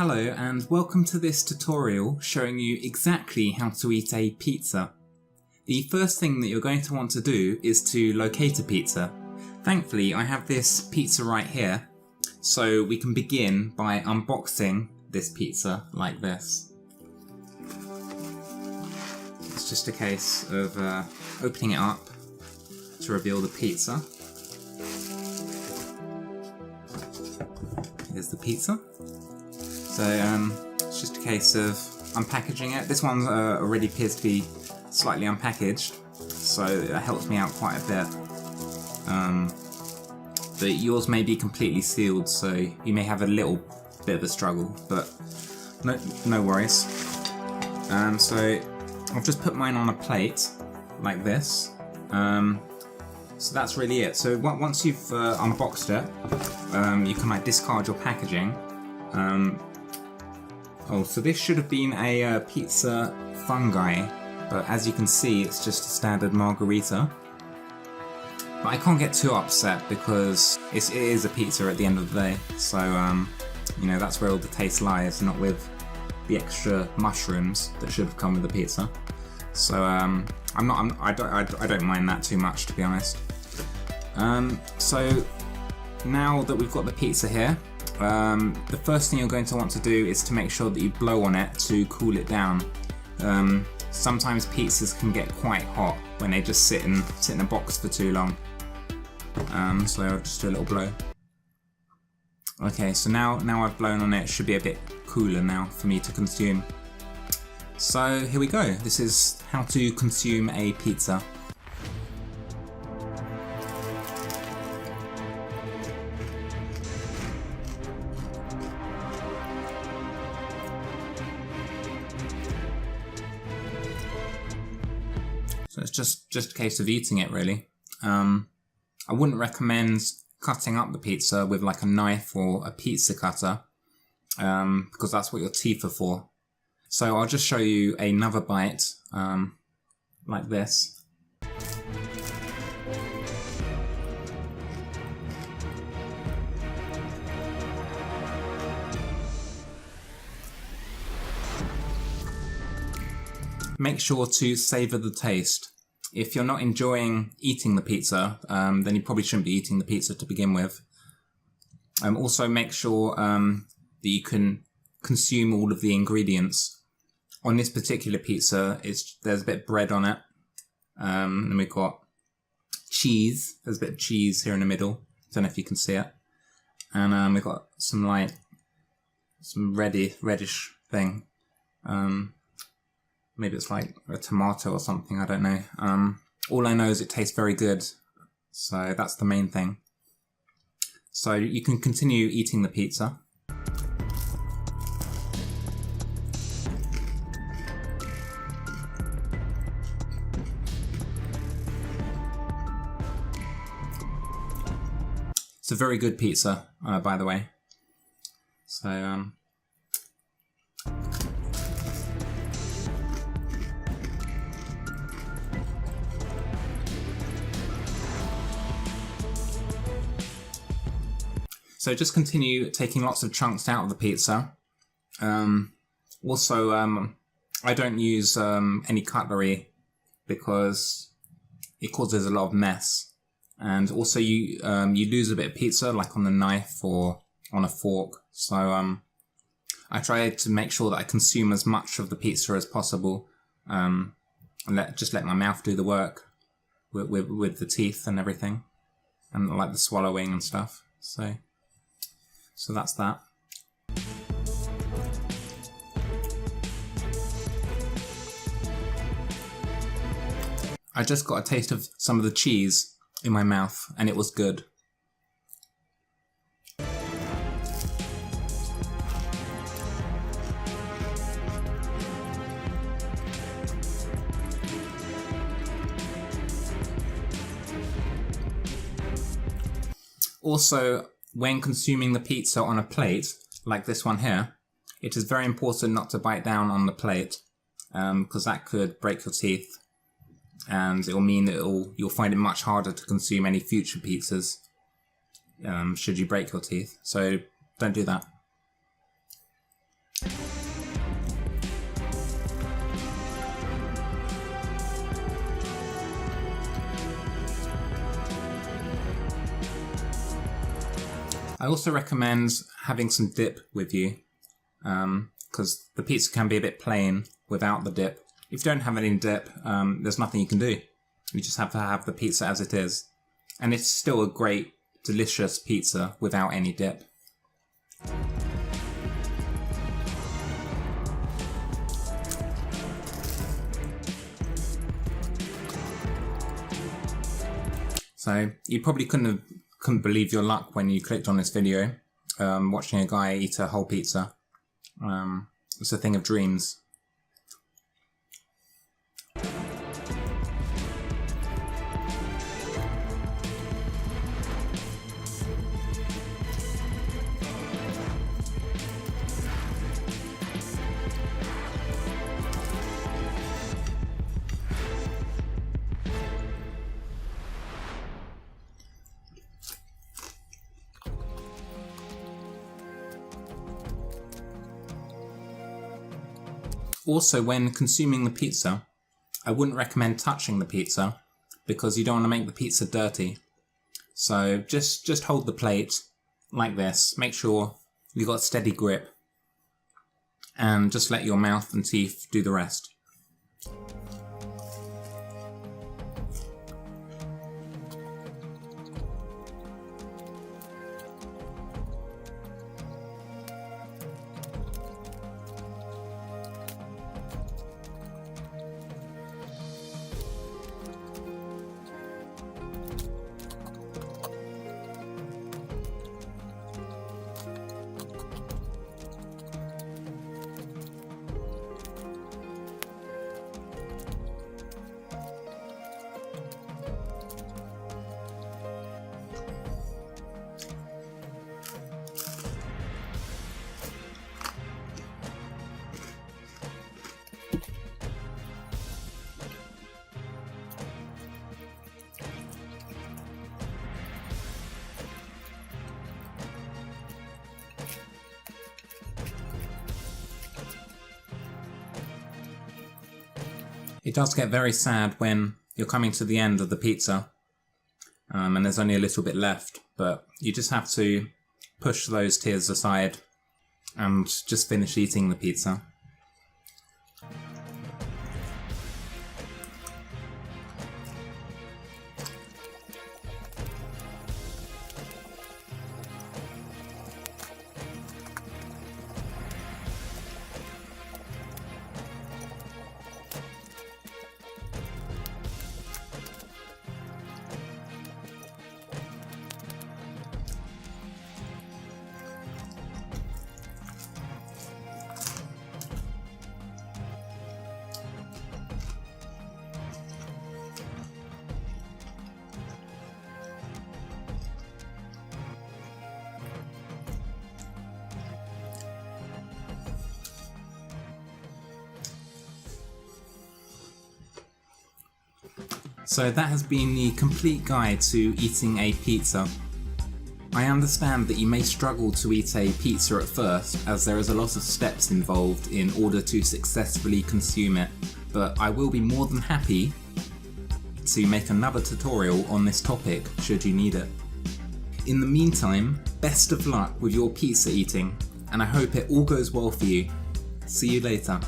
Hello and welcome to this tutorial showing you exactly how to eat a pizza. The first thing that you're going to want to do is to locate a pizza. Thankfully I have this pizza right here, so we can begin by unboxing this pizza like this. It's just a case of opening it up to reveal the pizza. Here's the pizza. So it's just a case of unpackaging it. This one already appears to be slightly unpackaged, so it helps me out quite a bit. But yours may be completely sealed, so you may have a little bit of a struggle, but no worries. So I've just put mine on a plate like this. So that's really it. So once you've unboxed it, you can like discard your packaging. So this should have been a pizza fungi, but as you can see it's just a standard margherita. But I can't get too upset because it is a pizza at the end of the day, so you know, that's where all the taste lies, not with the extra mushrooms that should have come with the pizza. So I don't mind that too much, to be honest. So now that we've got the pizza here, the first thing you're going to want to do is to make sure that you blow on it to cool it down. Sometimes pizzas can get quite hot when they just sit in a box for too long. So I'll just do a little blow. Okay, so now I've blown on it, it should be a bit cooler now for me to consume. So here we go. This is how to consume a pizza. So it's just a case of eating it, really. I wouldn't recommend cutting up the pizza with like a knife or a pizza cutter, because that's what your teeth are for. So I'll just show you another bite, like this. Make sure to savour the taste. If you're not enjoying eating the pizza, then you probably shouldn't be eating the pizza to begin with. Also make sure that you can consume all of the ingredients. On this particular pizza, there's a bit of bread on it. And we've got cheese. There's a bit of cheese here in the middle. Don't know if you can see it. And we've got some reddish thing. Maybe it's like a tomato or something, I don't know. All I know is it tastes very good, so that's the main thing. So you can continue eating the pizza. It's a very good pizza, by the way. So So just continue taking lots of chunks out of the pizza. Also, I don't use any cutlery because it causes a lot of mess. And also you lose a bit of pizza, like on the knife or on a fork. So I try to make sure that I consume as much of the pizza as possible. And just let my mouth do the work with the teeth and everything. And like the swallowing and stuff. So that's that. I just got a taste of some of the cheese in my mouth and it was good. Also, when consuming the pizza on a plate, like this one here, it is very important not to bite down on the plate, because that could break your teeth, and it will mean that you'll find it much harder to consume any future pizzas, should you break your teeth. So don't do that. I also recommend having some dip with you, because the pizza can be a bit plain without the dip. If you don't have any dip, there's nothing you can do. You just have to have the pizza as it is. And it's still a great, delicious pizza without any dip. So you probably couldn't believe your luck when you clicked on this video, watching a guy eat a whole pizza. It's a thing of dreams. Also, when consuming the pizza, I wouldn't recommend touching the pizza because you don't want to make the pizza dirty. So just hold the plate like this. Make sure you've got a steady grip and just let your mouth and teeth do the rest. It does get very sad when you're coming to the end of the pizza and there's only a little bit left, but you just have to push those tears aside and just finish eating the pizza. So that has been the complete guide to eating a pizza. I understand that you may struggle to eat a pizza at first, as there is a lot of steps involved in order to successfully consume it, but I will be more than happy to make another tutorial on this topic should you need it. In the meantime, best of luck with your pizza eating, and I hope it all goes well for you. See you later.